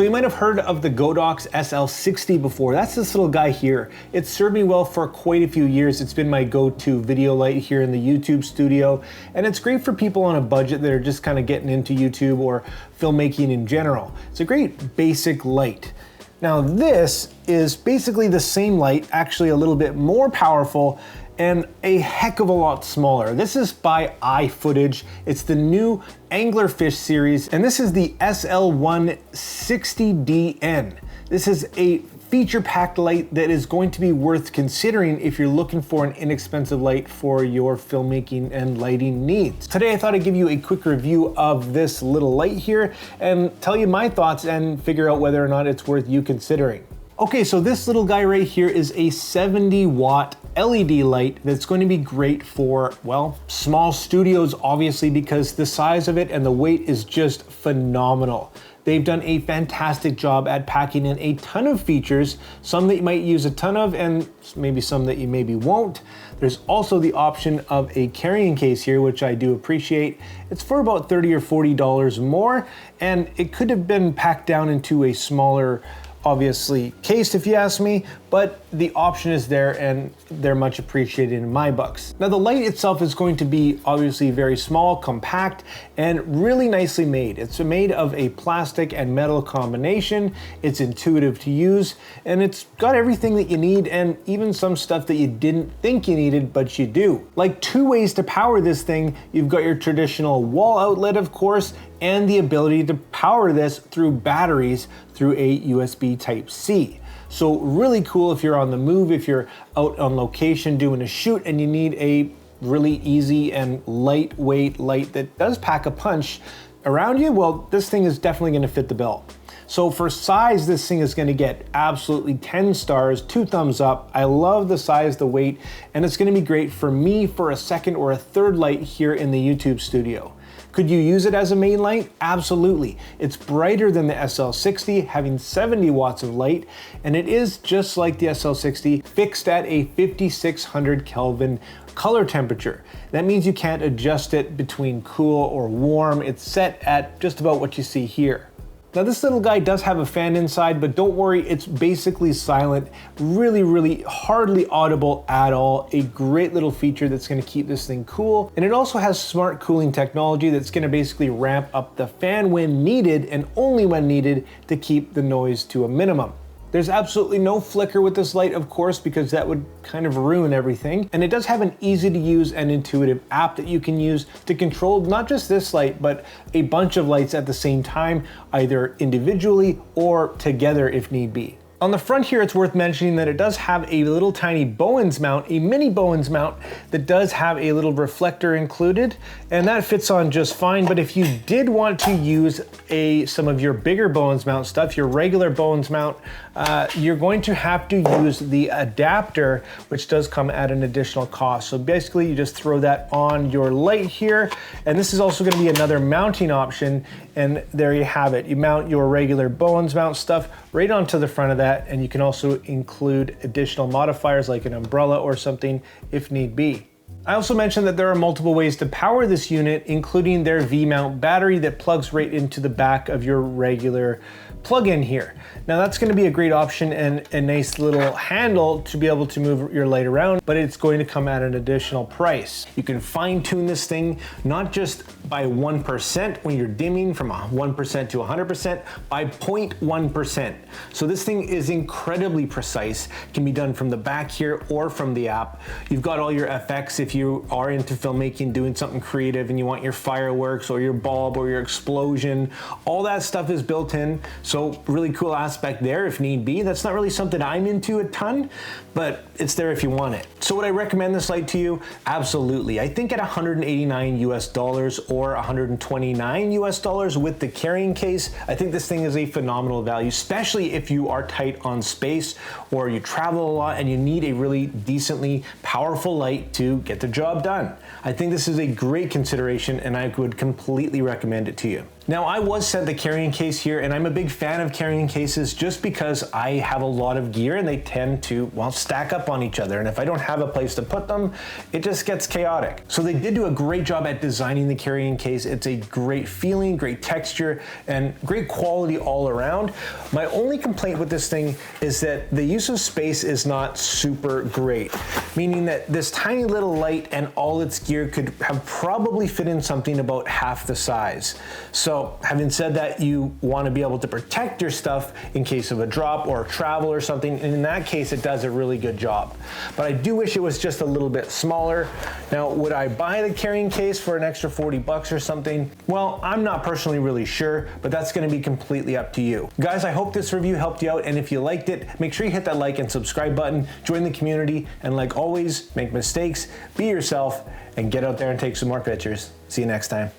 So you might have heard of the Godox SL60 before. That's this little guy here. It's served me well for quite a few years. It's been my go-to video light here in the YouTube studio, and it's great for people on a budget that are just kind of getting into YouTube or filmmaking in general. It's a great basic light. Now this is basically the same light, actually a little bit more powerful and a heck of a lot smaller. This is by iFootage. It's the new anglerfish series, and this is the SL1 60DN. This is a feature-packed light that is going to be worth considering if you're looking for an inexpensive light for your filmmaking and lighting needs. Today I thought I'd give you a quick review of this little light here and tell you my thoughts and figure out whether or not it's worth you considering. Okay, so this little guy right here is a 70-watt LED light that's going to be great for, well, small studios, obviously, because the size of it and the weight is just phenomenal. They've done a fantastic job at packing in a ton of features, some that you might use a ton of and maybe some that you maybe won't. There's also the option of a carrying case here, which I do appreciate. It's for about $30 or $40 more, and it could have been packed down into a smaller, obviously, case if you ask me, but the option is there and they're much appreciated in my books. Now the light itself is going to be obviously very small, compact, and really nicely made. It's made of a plastic and metal combination. It's intuitive to use, and it's got everything that you need and even some stuff that you didn't think you needed, but you do. Like 2 ways to power this thing. You've got your traditional wall outlet, of course, and the ability to power this through batteries through a USB Type-C. So really cool if you're on the move, if you're out on location doing a shoot and you need a really easy and lightweight light that does pack a punch around you, well, this thing is definitely gonna fit the bill. So for size, this thing is gonna get absolutely 10 stars, 2 thumbs up. I love the size, the weight, and it's gonna be great for me for a second or a third light here in the YouTube studio. Could you use it as a main light? Absolutely. It's brighter than the SL60, having 70 watts of light, and it is just like the SL60, fixed at a 5600 Kelvin color temperature. That means you can't adjust it between cool or warm. It's set at just about what you see here. Now this little guy does have a fan inside, but don't worry, it's basically silent, really hardly audible at all. A great little feature that's gonna keep this thing cool. And it also has smart cooling technology that's gonna basically ramp up the fan when needed and only when needed to keep the noise to a minimum. There's absolutely no flicker with this light, of course, because that would kind of ruin everything. And it does have an easy to use and intuitive app that you can use to control not just this light, but a bunch of lights at the same time, either individually or together if need be. On the front here, it's worth mentioning that it does have a little tiny Bowens mount, a mini Bowens mount that does have a little reflector included, and that fits on just fine. But if you did want to use some of your bigger Bowens mount stuff, your regular Bowens mount, you're going to have to use the adapter, which does come at an additional cost. So basically you just throw that on your light here, and this is also going to be another mounting option, and there you have it. You mount your regular Bowens mount stuff right onto the front of that, and you can also include additional modifiers like an umbrella or something if need be. I also mentioned that there are multiple ways to power this unit, including their V-mount battery that plugs right into the back of your regular plug-in here. Now that's going to be a great option and a nice little handle to be able to move your light around, but it's going to come at an additional price. You can fine-tune this thing not just by 1% when you're dimming from 1% to 100%, by 0.1%. So this thing is incredibly precise, can be done from the back here or from the app. You've got all your FX if you are into filmmaking, doing something creative and you want your fireworks or your bulb or your explosion, all that stuff is built in. So really cool aspect there if need be. That's not really something I'm into a ton, but it's there if you want it. So would I recommend this light to you? Absolutely. I think at $189 US or $129 US with the carrying case, I think this thing is a phenomenal value, especially if you are tight on space or you travel a lot and you need a really decently powerful light to get the job done. I think this is a great consideration and I would completely recommend it to you. Now, I was sent the carrying case here, and I'm a big fan of carrying cases just because I have a lot of gear and they tend to, well, stack up on each other. And if I don't have a place to put them, it just gets chaotic. So they did do a great job at designing the carrying case. It's a great feeling, great texture, and great quality all around. My only complaint with this thing is that the use of space is not super great, meaning that this tiny little light and all its gear could have probably fit in something about half the size. So having said that, you want to be able to protect your stuff in case of a drop or travel or something, and in that case it does a really good job. But I do wish it was just a little bit smaller. Now, would I buy the carrying case for an extra 40 bucks or something? Well, I'm not personally really sure, but that's going to be completely up to you. Guys, I hope this review helped you out, and if you liked it, make sure you hit that like and subscribe button, join the community, and like always, make mistakes, be yourself, and get out there and take some more pictures. See you next time.